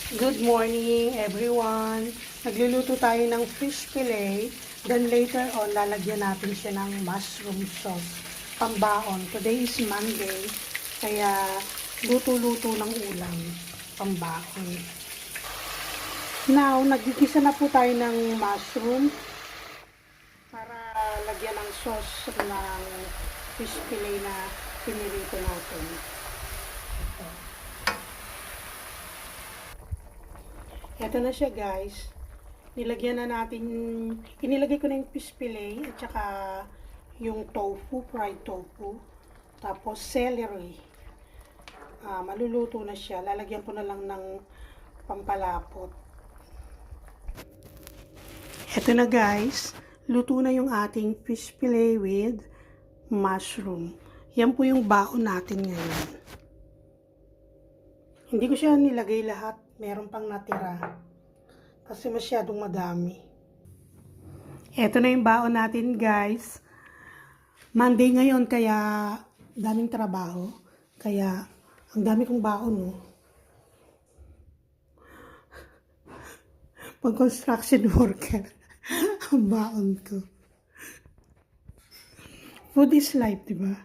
Good morning, everyone. Nagluluto tayo ng fish fillet. Then later on, lalagyan natin siya ng mushroom sauce. Pambaon. Today is Monday. Kaya luto-luto ng ulam. Pambaon. Now, nagigisa na po tayo ng mushroom para lagyan ng sauce ng fish fillet na pinirito natin. Ito na siya, guys. Nilagyan na natin, inilagay ko na yung fish fillet at saka yung tofu, fried tofu. Tapos celery. Maluluto na siya. Lalagyan ko na lang ng pampalapot. Ito na, guys. Luto na yung ating fish fillet with mushroom. Yan po yung baon natin ngayon. Hindi ko siya nilagay lahat. Meron pang natira. Kasi masyadong madami. Ito na yung baon natin, guys. Monday ngayon, kaya daming trabaho. Kaya, ang dami kong baon, no? Pag construction worker, ang baon ko. Food is life, diba?